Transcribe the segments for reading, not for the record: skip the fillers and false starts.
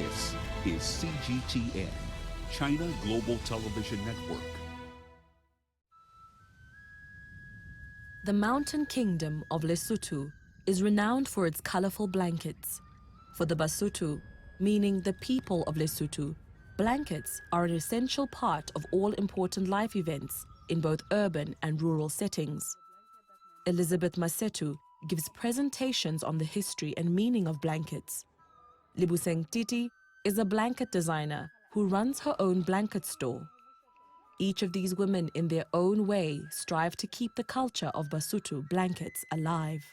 This is CGTN, China Global Television Network. The mountain kingdom of Lesotho is renowned for its colorful blankets. For the Basotho, meaning the people of Lesotho, blankets are an essential part of all important life events in both urban and rural settings. Elizabeth Maseru gives presentations on the history and meaning of blankets. Libuseng Titi is a blanket designer who runs her own blanket store. Each of these women in their own way strive to keep the culture of Basotho blankets alive.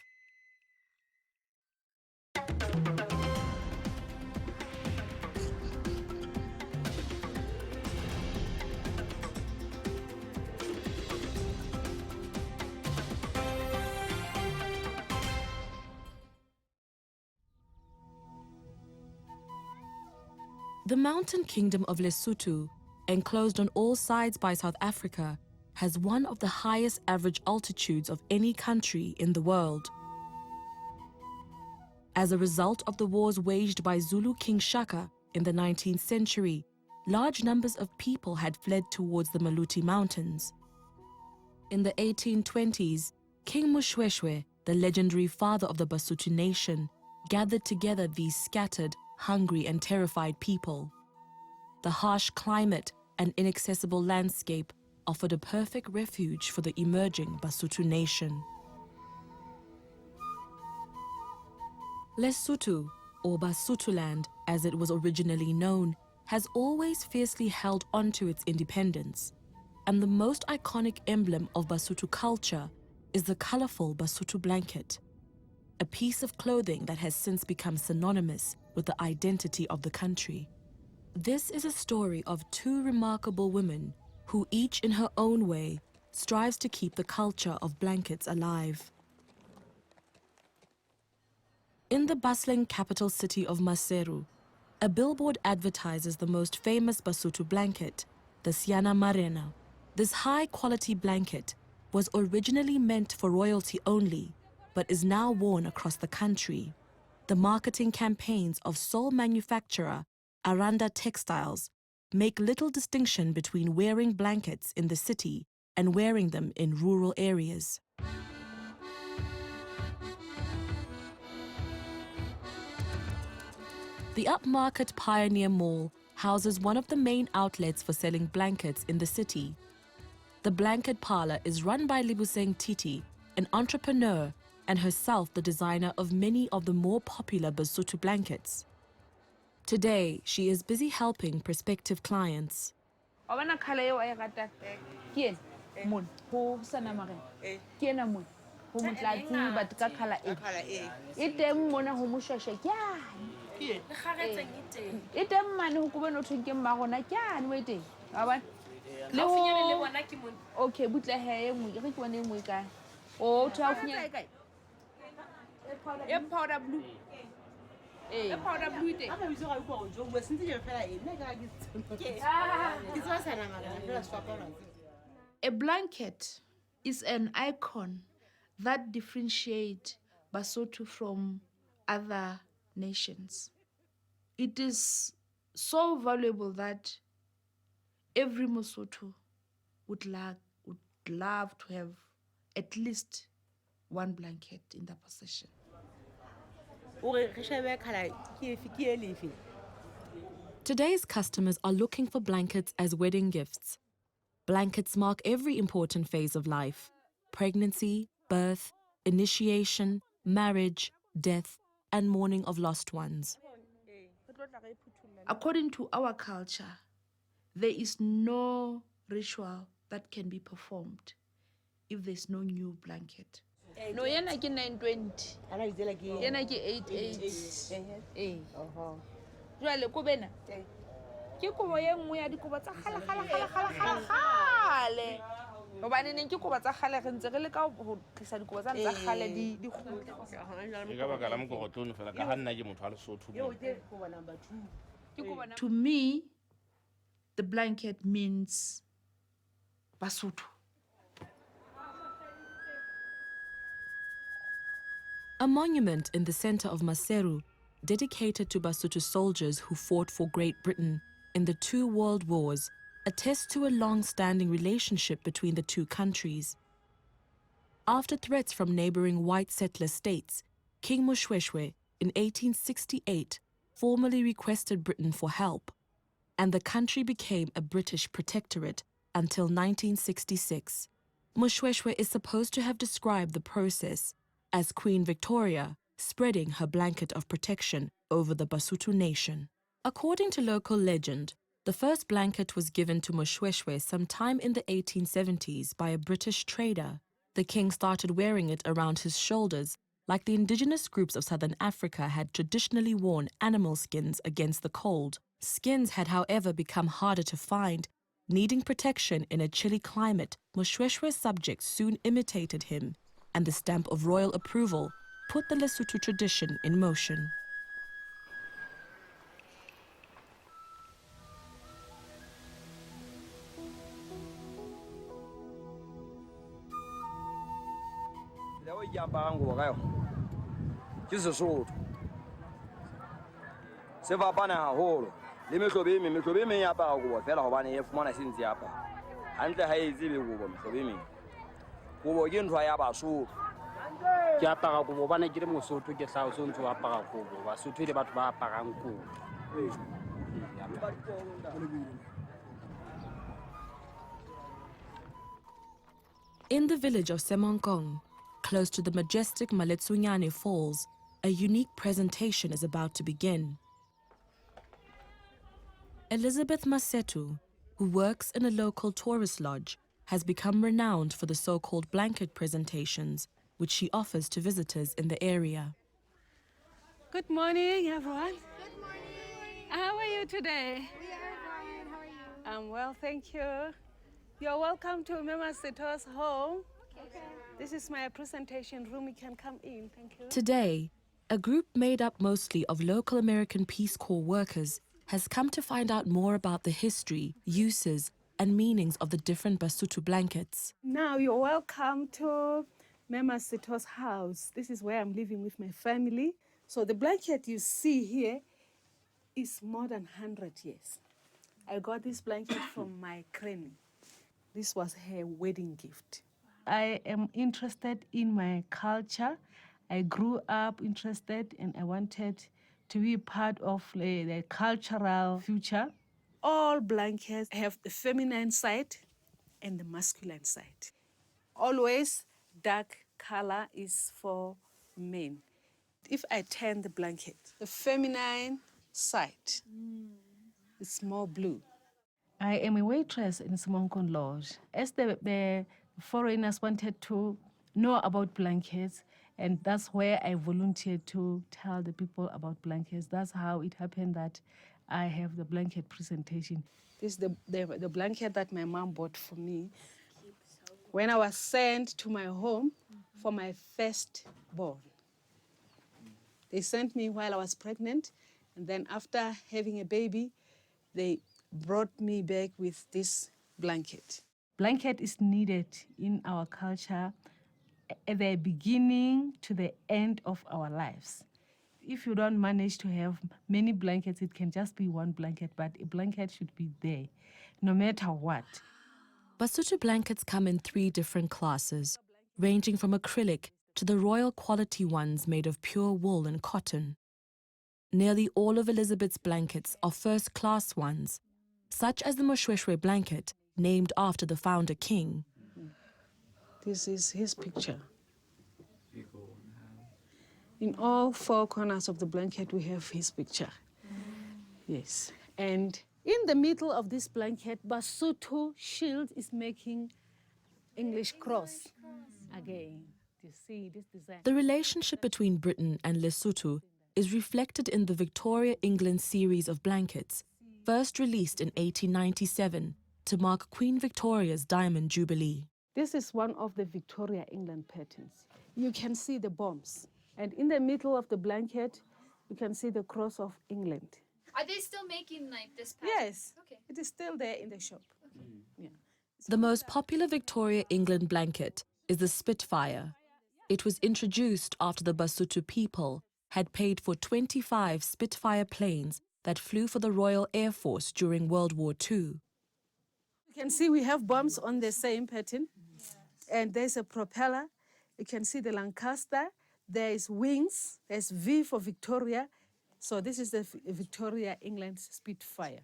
The mountain kingdom of Lesotho, enclosed on all sides by South Africa, has one of the highest average altitudes of any country in the world. As a result of the wars waged by Zulu King Shaka in the 19th century, large numbers of people had fled towards the Maluti Mountains. In the 1820s, King Moshoeshoe, the legendary father of the Basotho nation, gathered together these scattered, hungry and terrified people. The harsh climate and inaccessible landscape offered a perfect refuge for the emerging Basotho nation. Lesotho, or Basotholand as it was originally known, has always fiercely held on to its independence, and the most iconic emblem of Basotho culture is the colorful Basotho blanket, a piece of clothing that has since become synonymous with the identity of the country. This is a story of two remarkable women who each in her own way strives to keep the culture of blankets alive. In the bustling capital city of Maseru, a billboard advertises the most famous Basotho blanket, the Siana Marena. This high-quality blanket was originally meant for royalty only, but is now worn across the country. The marketing campaigns of sole manufacturer Aranda Textiles make little distinction between wearing blankets in the city and wearing them in rural areas. The upmarket Pioneer Mall houses one of the main outlets for selling blankets in the city. The blanket parlor is run by Libuseng Titi, an entrepreneur and herself the designer of many of the more popular Basotho blankets. Today, she is busy helping prospective clients. A blanket is an icon that differentiates Basotho from other nations. It is so valuable that every Mosotho would love to have at least one blanket in their possession. Today's customers are looking for blankets as wedding gifts. Blankets mark every important phase of life: pregnancy, birth, initiation, marriage, death, and mourning of lost ones. According to our culture, there is no ritual that can be performed if there's no new blanket. No, yena ke 920. Yena ke 88. Jwale ko bena. Ke kobo ye nngwe ya dikobo tsa kgale. Hobane ne ke kobo tsa kgale re ntse re le ka ho tlisa dikobo tsa kgale di khutle. To me, the blanket means Basotho. A monument in the center of Maseru dedicated to Basotho soldiers who fought for Great Britain in the two world wars, attest to a long-standing relationship between the two countries. After threats from neighboring white settler states, King Moshoeshoe in 1868 formally requested Britain for help, and the country became a British protectorate until 1966. Moshoeshoe is supposed to have described the process as Queen Victoria spreading her blanket of protection over the Basotho nation. According to local legend, the first blanket was given to Moshoeshoe sometime in the 1870s by a British trader. The king started wearing it around his shoulders, like the indigenous groups of southern Africa had traditionally worn animal skins against the cold. Skins had, however, become harder to find. Needing protection in a chilly climate, Moshoeshoe's subjects soon imitated him, and the stamp of royal approval put the Lesotho tradition in motion. Se fapane haholo le mehlobo e meng ya apara kobo fela hobane e fumana se ntse apara hantle ha e tsebe kobo mehlobo e meng kobo ke ntho ya Basotho ke apara kobo hobane ke le Mosotho ke hlaha so ntho apara kobo Basotho le batho ba aparang kobo. In the village of Semonkong, close to the majestic Maletsunyane Falls, a unique presentation is about to begin. Elizabeth Maseru, who works in a local tourist lodge, has become renowned for the so-called blanket presentations, which she offers to visitors in the area. Good morning, everyone. Good morning. How are you today? We are fine. How are you? I'm well, thank you. You're welcome to Mama Sito's home. Okay. This is my presentation room. You can come in. Thank you. Today, a group made up mostly of local American Peace Corps workers has come to find out more about the history, uses, and meanings of the different Basotho blankets. Now you're welcome to Mama Sito's house. This is where I'm living with my family. So the blanket you see here is more than 100 years. I got this blanket from my granny. This was her wedding gift. I am interested in my culture. I grew up interested and I wanted to be part of the cultural future. All blankets have the feminine side and the masculine side. Always dark color is for men. If I turn the blanket, the feminine side is more blue. I am a waitress in Simonkon Lodge. As the foreigners wanted to know about blankets, and that's where I volunteered to tell the people about blankets. That's how it happened that I have the blanket presentation. This is the blanket that my mom bought for me when I was sent to my home for my firstborn. They sent me while I was pregnant, and then after having a baby, they brought me back with this blanket. Blanket is needed in our culture at the beginning to the end of our lives. If you don't manage to have many blankets, it can just be one blanket, but a blanket should be there, no matter what. Basotho blankets come in 3 different classes, ranging from acrylic to the royal quality ones made of pure wool and cotton. Nearly all of Elizabeth's blankets are first-class ones, such as the Moshoeshoe blanket, named after the founder king. This is his picture. In all 4 corners of the blanket, we have his picture. Yes. And in the middle of this blanket, Basotho shield is making English cross again. You see this design? The relationship between Britain and Lesotho is reflected in the Victoria England series of blankets, first released in 1897 to mark Queen Victoria's Diamond Jubilee. This is one of the Victoria England patterns. You can see the bombs. And in the middle of the blanket, you can see the cross of England. Are they still making like this pattern? Yes. Okay. It is still there in the shop. Okay. Yeah. The most popular Victoria England blanket is the Spitfire. It was introduced after the Basotho people had paid for 25 Spitfire planes that flew for the Royal Air Force during World War II. You can see we have bombs on the same pattern, and there's a propeller. You can see the Lancaster. There is wings. There's V for Victoria. So this is the Victoria, England Spitfire.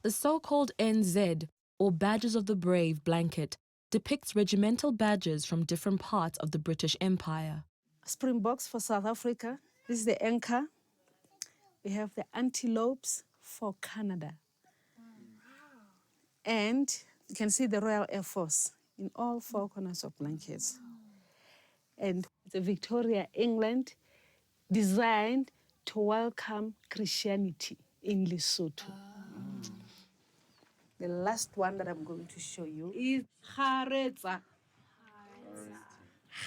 The so-called NZ, or Badges of the Brave blanket, depicts regimental badges from different parts of the British Empire. Springboks for South Africa. This is the anchor. We have the antelopes for Canada. And you can see the Royal Air Force in all four corners of blankets. And the Victoria, England, designed to welcome Christianity in Lesotho. The last one that I'm going to show you is Kharetsa.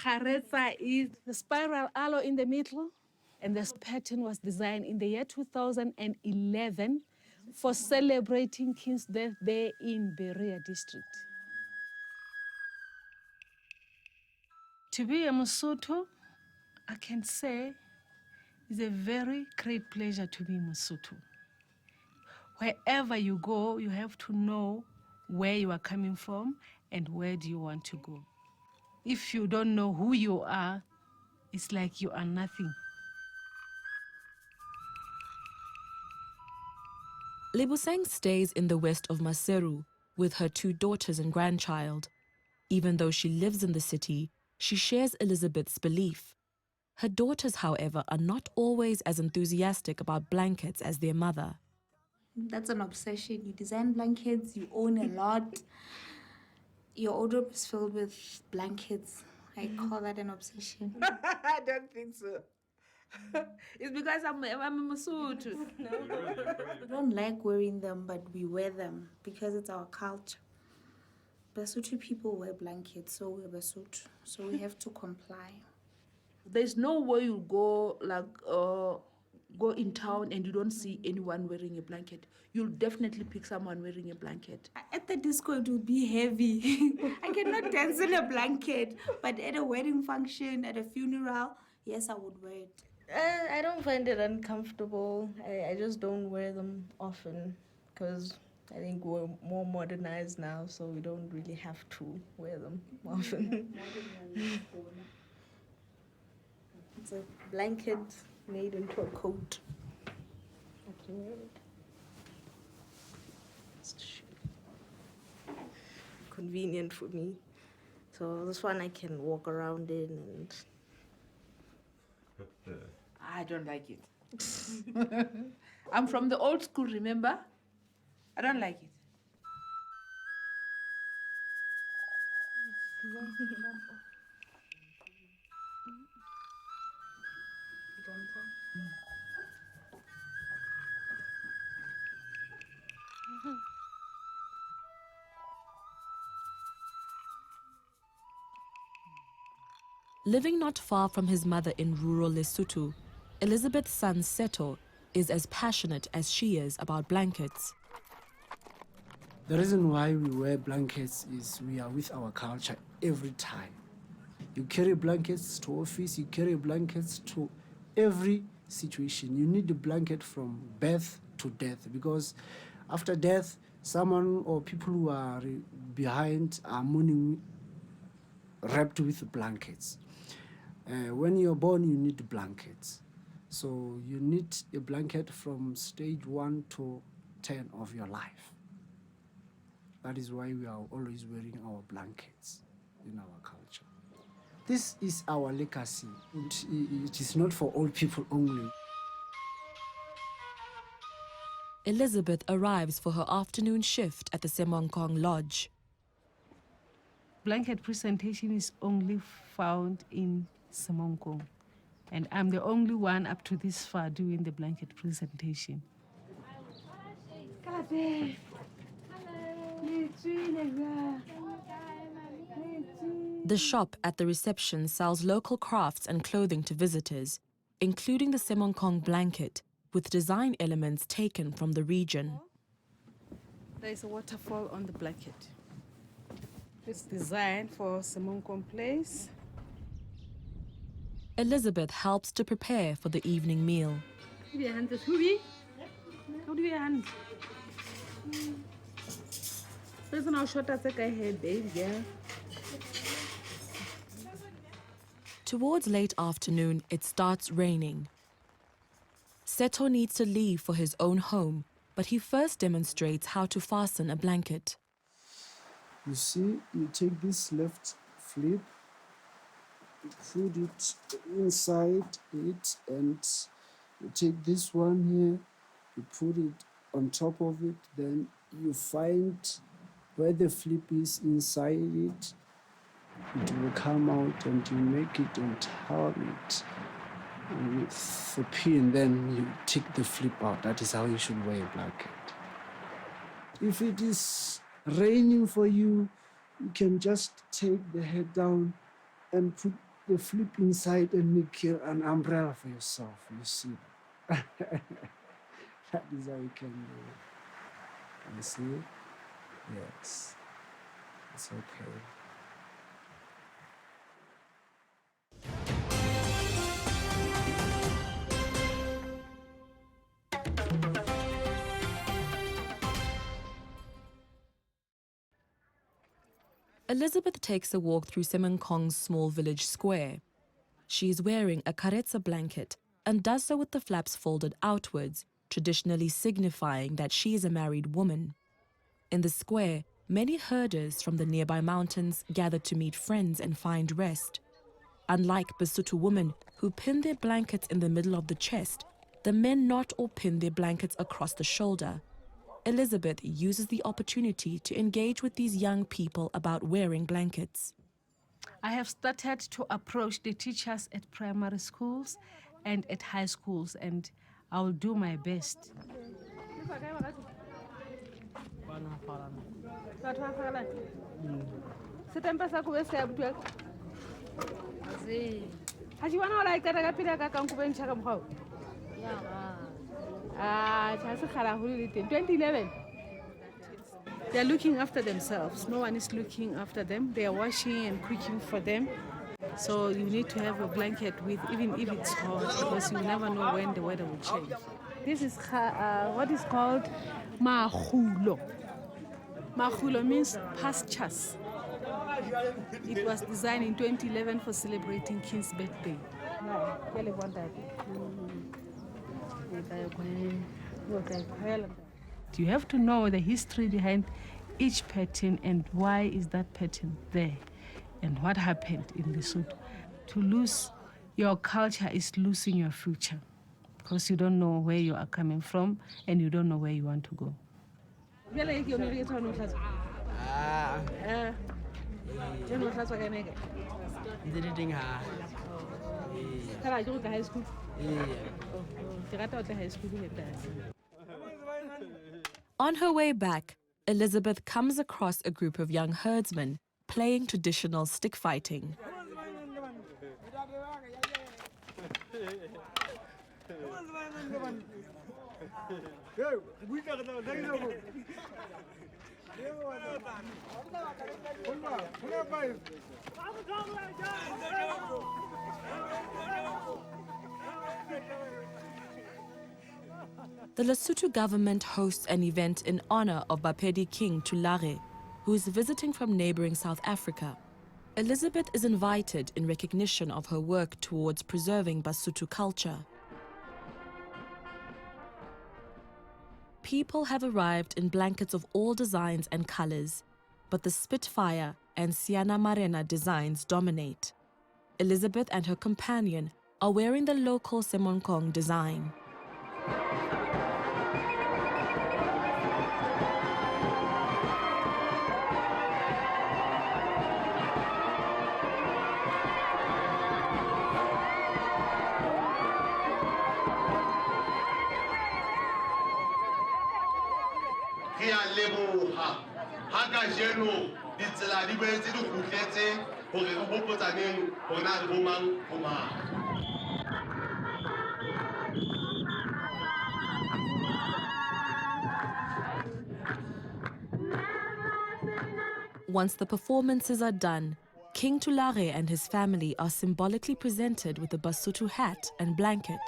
Kharetsa is the spiral aloe in the middle, and this pattern was designed in the year 2011 for celebrating King's Death Day in Berea district. To be a Mosotho, I can say, is a very great pleasure to be Mosotho. Wherever you go, you have to know where you are coming from and where do you want to go. If you don't know who you are, it's like you are nothing. Lebusang stays in the west of Maseru with her 2 daughters and grandchild. Even though she lives in the city, she shares Elizabeth's belief. Her daughters, however, are not always as enthusiastic about blankets as their mother. That's an obsession. You design blankets, you own a lot. Your wardrobe is filled with blankets. I call that an obsession. I don't think so. It's because I'm a Mosotho. We don't like wearing them, but we wear them because it's our culture. Basotho people wear blankets, so we're Basotho. So we have to comply. There's no way you go go in town and you don't see anyone wearing a blanket. You'll definitely pick someone wearing a blanket. At the disco, it will be heavy. I cannot dance in a blanket. But at a wedding function, at a funeral, yes, I would wear it. I don't find it uncomfortable. I just don't wear them often because I think we're more modernized now, so we don't really have to wear them often. It's a blanket made into a coat. It's convenient for me. So this one I can walk around in and... I don't like it. I'm from the old school, remember? I don't like it. Living not far from his mother in rural Lesotho, Elizabeth's son Seto is as passionate as she is about blankets. The reason why we wear blankets is we are with our culture every time. You carry blankets to office, you carry blankets to every situation. You need a blanket from birth to death, because after death, someone or people who are behind are mourning, wrapped with blankets. When you're born, you need blankets. So you need a blanket from stage 1 to 10 of your life. That is why we are always wearing our blankets in our culture. This is our legacy. It is not for old people only. Elizabeth arrives for her afternoon shift at the Semonkong Lodge. Blanket presentation is only found in Semonkong, and I'm the only one up to this far doing the blanket presentation. The shop at the reception sells local crafts and clothing to visitors, including the Semonkong blanket, with design elements taken from the region. There is a waterfall on the blanket. It's designed for Semonkong Place. Elizabeth helps to prepare for the evening meal. Towards late afternoon, it starts raining. Seto needs to leave for his own home, but he first demonstrates how to fasten a blanket. You see, you take this left flip, you put it inside it, and you take this one here, you put it on top of it, then you find where the flip is inside it. It will come out and you make it and turn it with the pin, then you take the flip out. That is how you should wear a blanket. If it is raining for you, you can just take the head down and put the flip inside and make an umbrella for yourself, you see. That is how you can do it. You see? Yes. It's okay. Elizabeth takes a walk through Semenkong's small village square. She is wearing a karetsa blanket and does so with the flaps folded outwards, traditionally signifying that she is a married woman. In the square, many herders from the nearby mountains gather to meet friends and find rest. Unlike Basotho women who pin their blankets in the middle of the chest, the men knot or pin their blankets across the shoulder. Elizabeth uses the opportunity to engage with these young people about wearing blankets. I have started to approach the teachers at primary schools and at high schools, and I will do my best. They are looking after themselves. No one is looking after them. They are washing and cooking for them. So you need to have a blanket with, even if it's hot, because you never know when the weather will change. This is what is called mahulo. Mahulo means pastures. It was designed in 2011 for celebrating King's birthday. You have to know the history behind each pattern and why is that pattern there and what happened in Lesotho. To lose your culture is losing your future because you don't know where you are coming from and you don't know where you want to go. On her way back, Elizabeth comes across a group of young herdsmen playing traditional stick fighting. The Lesotho government hosts an event in honor of Bapedi King Tulare, who is visiting from neighboring South Africa. Elizabeth is invited in recognition of her work towards preserving Basotho culture. People have arrived in blankets of all designs and colors, but the Spitfire and Siana Marena designs dominate. Elizabeth and her companion are wearing the local Semenkong design. Once the performances are done, King Tulare and his family are symbolically presented with a Basotho hat and blanket.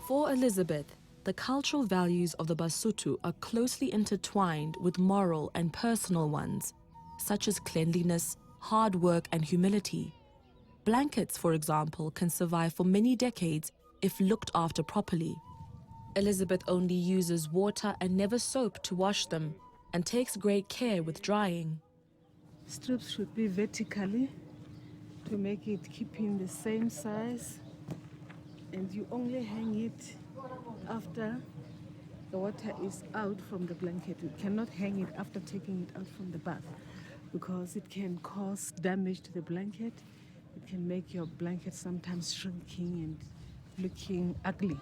For Elizabeth, the cultural values of the Basotho are closely intertwined with moral and personal ones, such as cleanliness, hard work, and humility. Blankets, for example, can survive for many decades if looked after properly. Elizabeth only uses water and never soap to wash them, and takes great care with drying. Strips should be vertically to make it keep in the same size, and you only hang it after the water is out from the blanket. You cannot hang it after taking it out from the bath because it can cause damage to the blanket. It can make your blanket sometimes shrinking and looking ugly.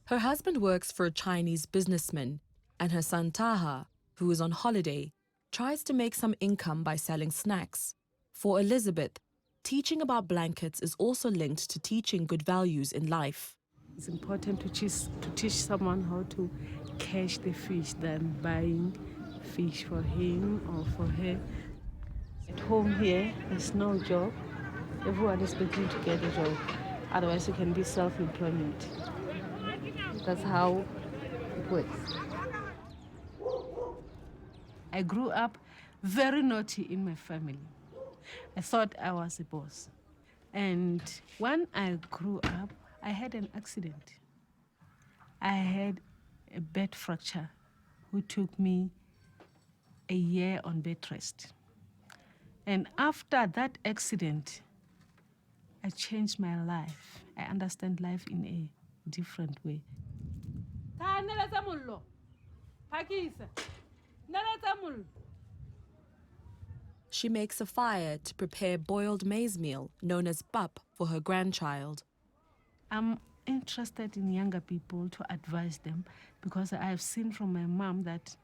Her husband works for a Chinese businessman, and her son Taha, who is on holiday, tries to make some income by selling snacks. For Elizabeth, teaching about blankets is also linked to teaching good values in life. It's important to teach someone how to catch the fish than buying fish for him or for her. At home here, there's no job. Everyone is looking to get a job. Otherwise, you can be self-employment. That's how it works. I grew up very naughty in my family. I thought I was a boss. And when I grew up, I had an accident. I had a bed fracture, who took me a year on bed rest. And after that accident, I changed my life. I understand life in a different way. She makes a fire to prepare boiled maize meal, known as pap, for her grandchild. I'm interested in younger people to advise them because I have seen from my mom that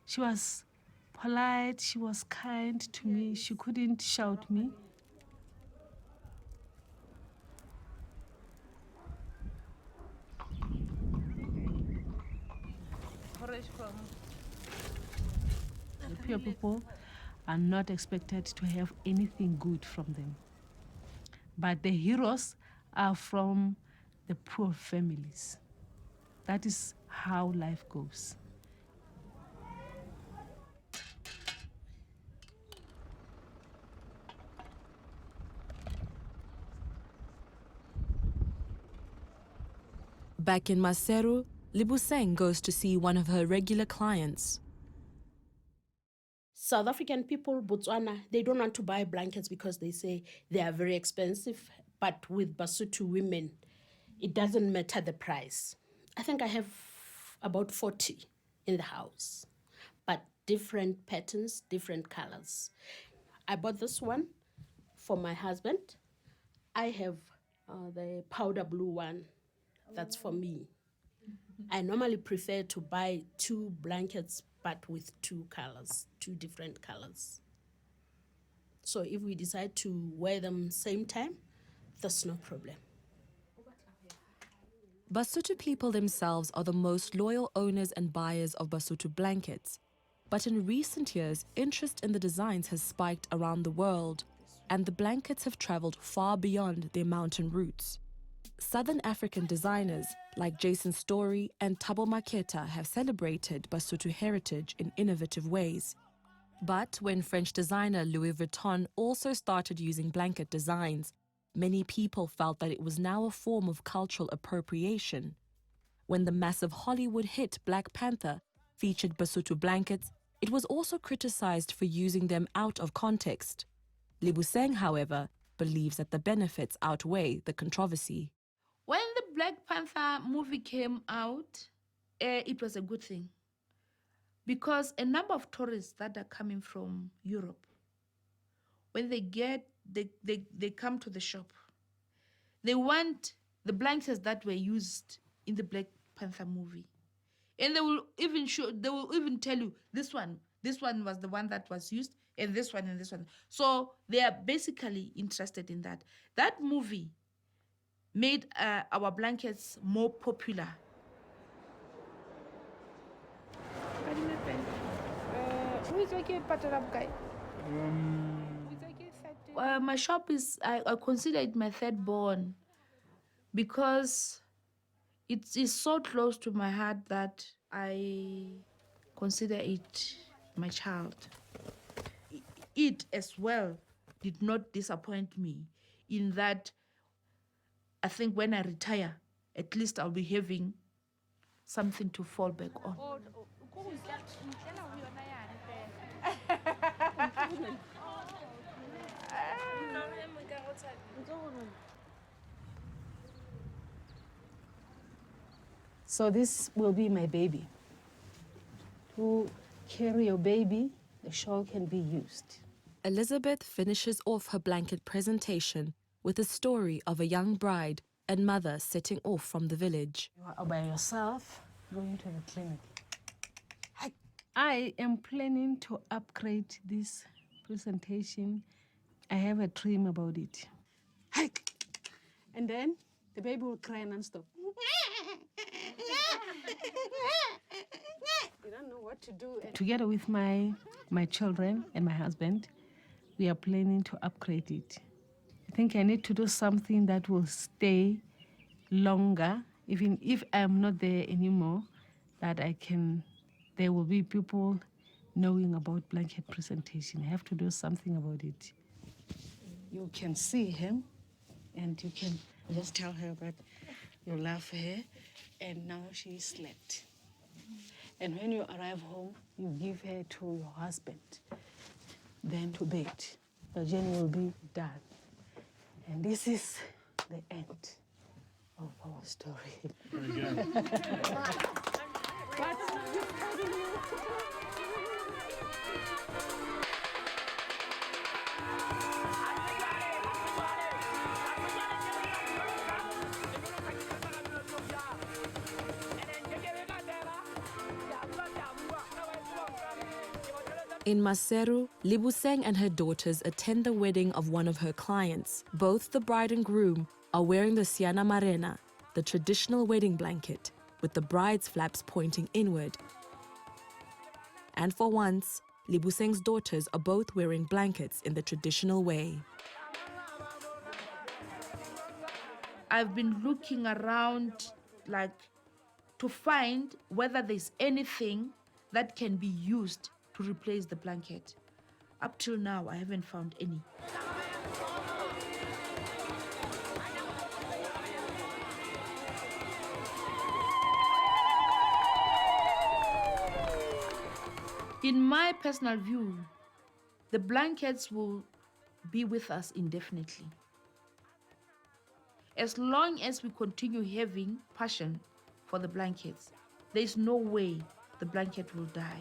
she was polite, she was kind to me, she couldn't shout me. The poor people are not expected to have anything good from them. But the heroes are from the poor families. That is how life goes. Back in Maseru, Libuseng goes to see one of her regular clients. South African people, Botswana, they don't want to buy blankets because they say they are very expensive. But with Basotho women, it doesn't matter the price. I think I have about 40 in the house, but different patterns, different colors. I bought this one for my husband. I have the powder blue one. That's for me. I normally prefer to buy 2 blankets, but with 2 colors, 2 different colors. So if we decide to wear them same time, that's no problem. Basotho people themselves are the most loyal owners and buyers of Basotho blankets. But in recent years, interest in the designs has spiked around the world, and the blankets have traveled far beyond their mountain roots. Southern African designers like Jason Story and Thabo Maketa have celebrated Basotho heritage in innovative ways. But when French designer Louis Vuitton also started using blanket designs, many people felt that it was now a form of cultural appropriation. When the massive Hollywood hit Black Panther featured Basotho blankets, it was also criticized for using them out of context. Libuseng, however, believes that the benefits outweigh the controversy. When the Black Panther movie came out, it was a good thing because a number of tourists that are coming from Europe, when they come to the shop, they want the blankets that were used in the Black Panther movie, and they will even tell you this one was the one that was used, and this one and this one. So they are basically interested in that. That movie made our blankets more popular. My shop is, I consider it my third born because it is so close to my heart that I consider it my child. It as well did not disappoint me in that I think when I retire, at least I'll be having something to fall back on. So this will be my baby. To carry your baby, the shawl can be used. Elizabeth finishes off her blanket presentation with a story of a young bride and mother setting off from the village. You are by yourself, going to the clinic. I am planning to upgrade this presentation. I have a dream about it. And then the baby will cry non-stop. You don't know what to do. Together with my children and my husband, we are planning to upgrade it. I think I need to do something that will stay longer, even if I'm not there anymore, that there will be people knowing about blanket presentation. I have to do something about it. You can see him, and you can just tell her that you love her, and now she slept. And when you arrive home, you give her to your husband, then to bed. The journey will be done. And this is the end of our story. In Maseru, Libuseng and her daughters attend the wedding of one of her clients. Both the bride and groom are wearing the Siana Marena, the traditional wedding blanket, with the bride's flaps pointing inward. And for once, Libuseng's daughters are both wearing blankets in the traditional way. I've been looking around to find whether there's anything that can be used to replace the blanket. Up till now, I haven't found any. In my personal view, the blankets will be with us indefinitely. As long as we continue having passion for the blankets, there is no way the blanket will die.